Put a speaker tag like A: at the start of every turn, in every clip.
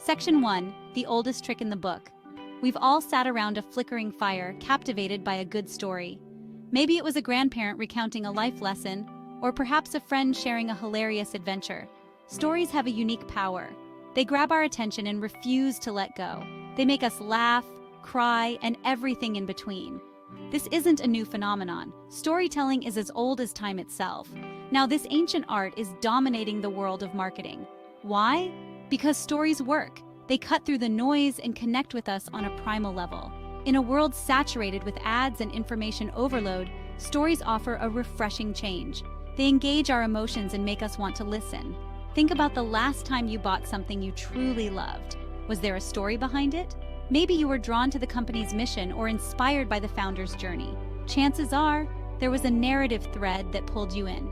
A: Section 1, the oldest trick in the book. We've all sat around a flickering fire, captivated by a good story. Maybe it was a grandparent recounting a life lesson, or perhaps a friend sharing a hilarious adventure. Stories have a unique power. They grab our attention and refuse to let go. They make us laugh, cry, and everything in between. This isn't a new phenomenon. Storytelling is as old as time itself. Now, this ancient art is dominating the world of marketing. Why? Because stories work. They cut through the noise and connect with us on a primal level. In a world saturated with ads and information overload, stories offer a refreshing change. They engage our emotions and make us want to listen. Think about the last time you bought something you truly loved. Was there a story behind it? Maybe you were drawn to the company's mission or inspired by the founder's journey. Chances are, there was a narrative thread that pulled you in.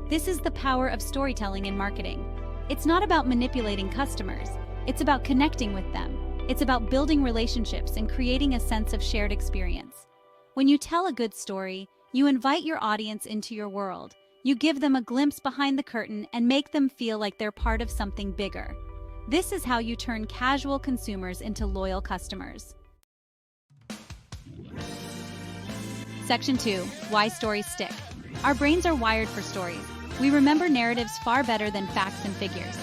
A: This is the power of storytelling in marketing. It's not about manipulating customers. It's about connecting with them. It's about building relationships and creating a sense of shared experience. When you tell a good story, you invite your audience into your world. You give them a glimpse behind the curtain and make them feel like they're part of something bigger. This is how you turn casual consumers into loyal customers. Section 2, why stories stick. Our brains are wired for stories. We remember narratives far better than facts and figures.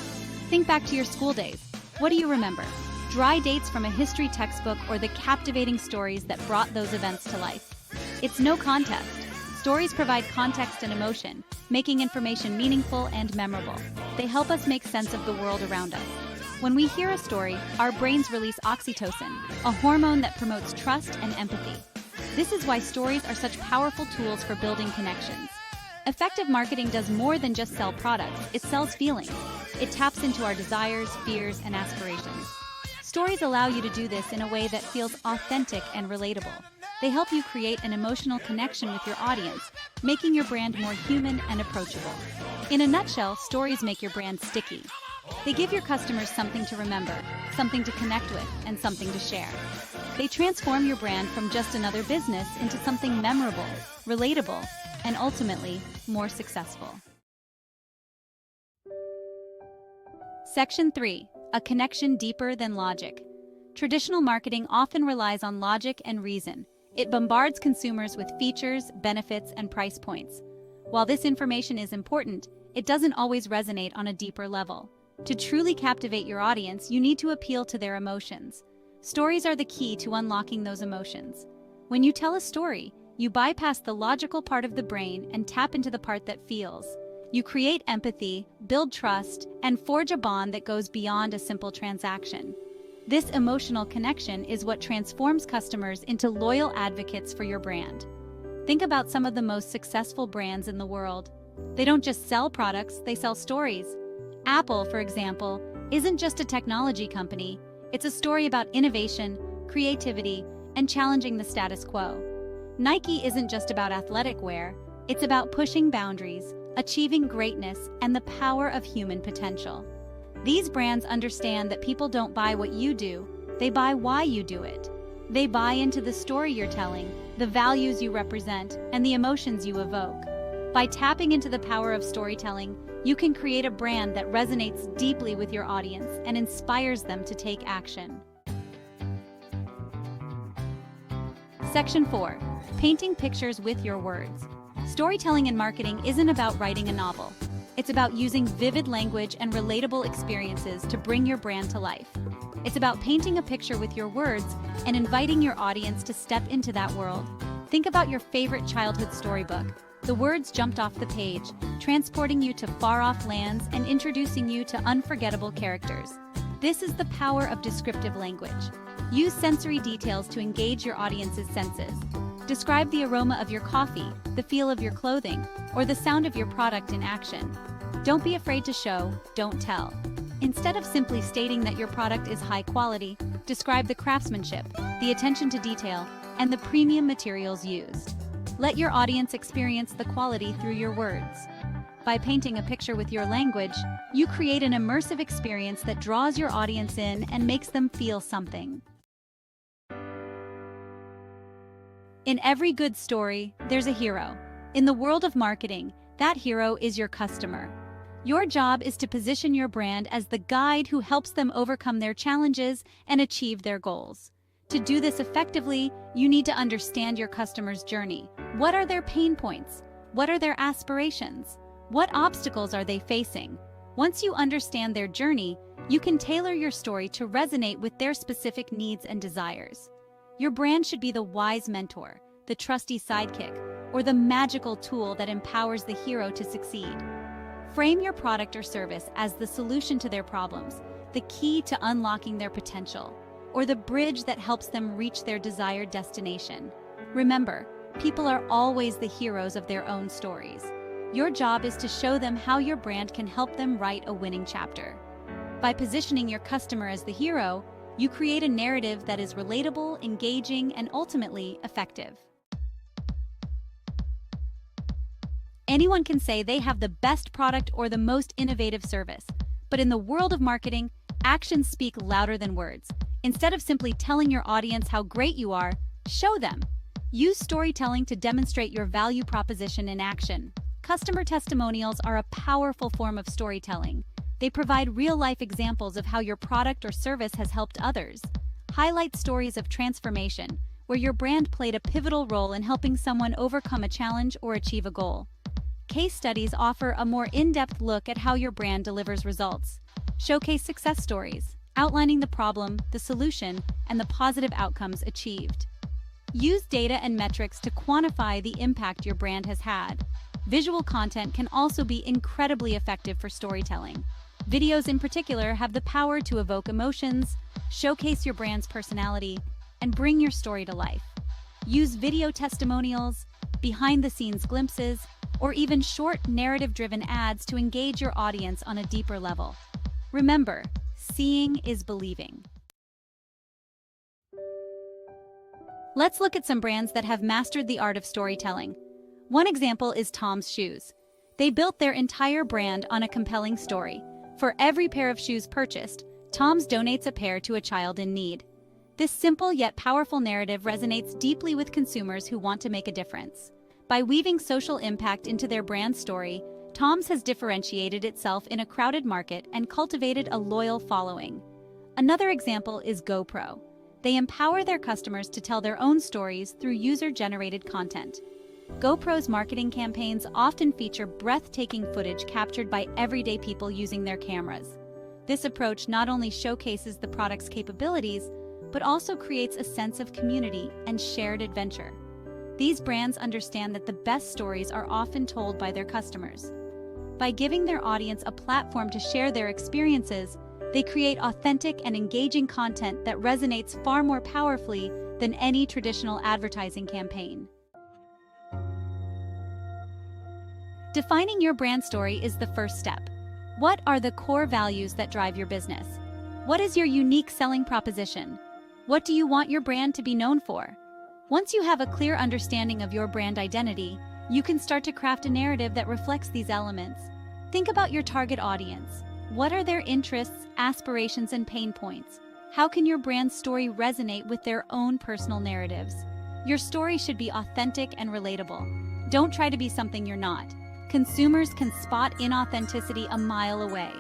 A: Think back to your school days. What do you remember? Dry dates from a history textbook or the captivating stories that brought those events to life? It's no contest. Stories provide context and emotion, making information meaningful and memorable. They help us make sense of the world around us. When we hear a story, our brains release oxytocin, a hormone that promotes trust and empathy. This is why stories are such powerful tools for building connections. Effective marketing does more than just sell products, it sells feelings. It taps into our desires, fears, and aspirations. Stories allow you to do this in a way that feels authentic and relatable. They help you create an emotional connection with your audience, making your brand more human and approachable. In a nutshell, stories make your brand sticky. They give your customers something to remember, something to connect with, and something to share. They transform your brand from just another business into something memorable, relatable, and ultimately, more successful. Section 3, a connection deeper than logic. Traditional marketing often relies on logic and reason. It bombards consumers with features, benefits, and price points. While this information is important, it doesn't always resonate on a deeper level. To truly captivate your audience, you need to appeal to their emotions. Stories are the key to unlocking those emotions. When you tell a story, you bypass the logical part of the brain and tap into the part that feels. You create empathy, build trust, and forge a bond that goes beyond a simple transaction. This emotional connection is what transforms customers into loyal advocates for your brand. Think about some of the most successful brands in the world. They don't just sell products, they sell stories. Apple, for example, isn't just a technology company. It's a story about innovation, creativity, and challenging the status quo. Nike isn't just about athletic wear. It's about pushing boundaries, achieving greatness, and the power of human potential. These brands understand that people don't buy what you do, they buy why you do it. They buy into the story you're telling, the values you represent, and the emotions you evoke. By tapping into the power of storytelling, you can create a brand that resonates deeply with your audience and inspires them to take action. Section 4, painting pictures with your words. Storytelling in marketing isn't about writing a novel. It's about using vivid language and relatable experiences to bring your brand to life. It's about painting a picture with your words and inviting your audience to step into that world. Think about your favorite childhood storybook. The words jumped off the page, transporting you to far-off lands and introducing you to unforgettable characters. This is the power of descriptive language. Use sensory details to engage your audience's senses. Describe the aroma of your coffee, the feel of your clothing, or the sound of your product in action. Don't be afraid to show, don't tell. Instead of simply stating that your product is high quality, describe the craftsmanship, the attention to detail, and the premium materials used. Let your audience experience the quality through your words. By painting a picture with your language, you create an immersive experience that draws your audience in and makes them feel something. In every good story, there's a hero. In the world of marketing, that hero is your customer. Your job is to position your brand as the guide who helps them overcome their challenges and achieve their goals. To do this effectively, you need to understand your customer's journey. What are their pain points? What are their aspirations? What obstacles are they facing? Once you understand their journey, you can tailor your story to resonate with their specific needs and desires. Your brand should be the wise mentor, the trusty sidekick, or the magical tool that empowers the hero to succeed. Frame your product or service as the solution to their problems, the key to unlocking their potential, or the bridge that helps them reach their desired destination. Remember, people are always the heroes of their own stories. Your job is to show them how your brand can help them write a winning chapter. By positioning your customer as the hero, you create a narrative that is relatable, engaging, and ultimately effective. Anyone can say they have the best product or the most innovative service, but in the world of marketing, actions speak louder than words. Instead of simply telling your audience how great you are, show them. Use storytelling to demonstrate your value proposition in action. Customer testimonials are a powerful form of storytelling. They provide real-life examples of how your product or service has helped others. Highlight stories of transformation, where your brand played a pivotal role in helping someone overcome a challenge or achieve a goal. Case studies offer a more in-depth look at how your brand delivers results. Showcase success stories, outlining the problem, the solution, and the positive outcomes achieved. Use data and metrics to quantify the impact your brand has had. Visual content can also be incredibly effective for storytelling. Videos in particular have the power to evoke emotions, showcase your brand's personality, and bring your story to life. Use video testimonials, behind-the-scenes glimpses, or even short narrative-driven ads to engage your audience on a deeper level. Remember, seeing is believing. Let's look at some brands that have mastered the art of storytelling. One example is TOMS Shoes. They built their entire brand on a compelling story. For every pair of shoes purchased, TOMS donates a pair to a child in need. This simple yet powerful narrative resonates deeply with consumers who want to make a difference. By weaving social impact into their brand story, TOMS has differentiated itself in a crowded market and cultivated a loyal following. Another example is GoPro. They empower their customers to tell their own stories through user-generated content. GoPro's marketing campaigns often feature breathtaking footage captured by everyday people using their cameras. This approach not only showcases the product's capabilities, but also creates a sense of community and shared adventure. These brands understand that the best stories are often told by their customers. By giving their audience a platform to share their experiences, they create authentic and engaging content that resonates far more powerfully than any traditional advertising campaign. Defining your brand story is the first step. What are the core values that drive your business? What is your unique selling proposition? What do you want your brand to be known for? Once you have a clear understanding of your brand identity, you can start to craft a narrative that reflects these elements. Think about your target audience. What are their interests, aspirations, and pain points? How can your brand story resonate with their own personal narratives? Your story should be authentic and relatable. Don't try to be something you're not. Consumers can spot inauthenticity a mile away.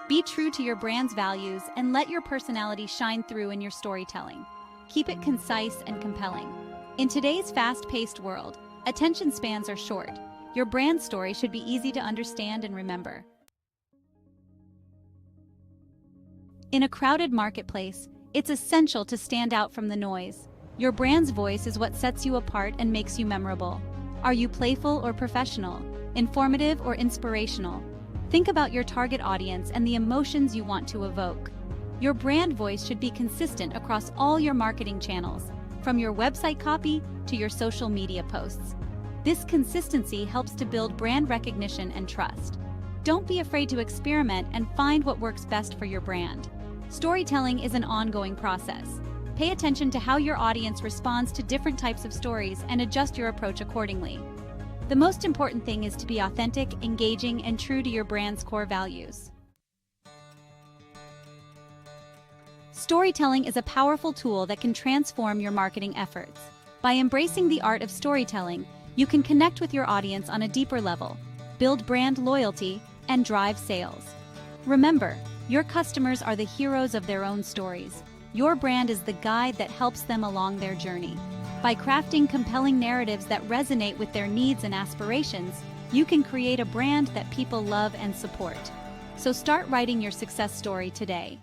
A: Be true to your brand's values and let your personality shine through in your storytelling. Keep it concise and compelling. In today's fast-paced world, attention spans are short. Your brand story should be easy to understand and remember. In a crowded marketplace, it's essential to stand out from the noise. Your brand's voice is what sets you apart and makes you memorable. Are you playful or professional? Informative or inspirational? Think about your target audience and the emotions you want to evoke. Your brand voice should be consistent across all your marketing channels, from your website copy to your social media posts. This consistency helps to build brand recognition and trust. Don't be afraid to experiment and find what works best for your brand. Storytelling is an ongoing process. Pay attention to how your audience responds to different types of stories and adjust your approach accordingly. The most important thing is to be authentic, engaging, and true to your brand's core values. Storytelling is a powerful tool that can transform your marketing efforts. By embracing the art of storytelling, you can connect with your audience on a deeper level, build brand loyalty, and drive sales. Remember, your customers are the heroes of their own stories. Your brand is the guide that helps them along their journey. By crafting compelling narratives that resonate with their needs and aspirations, you can create a brand that people love and support. So start writing your success story today.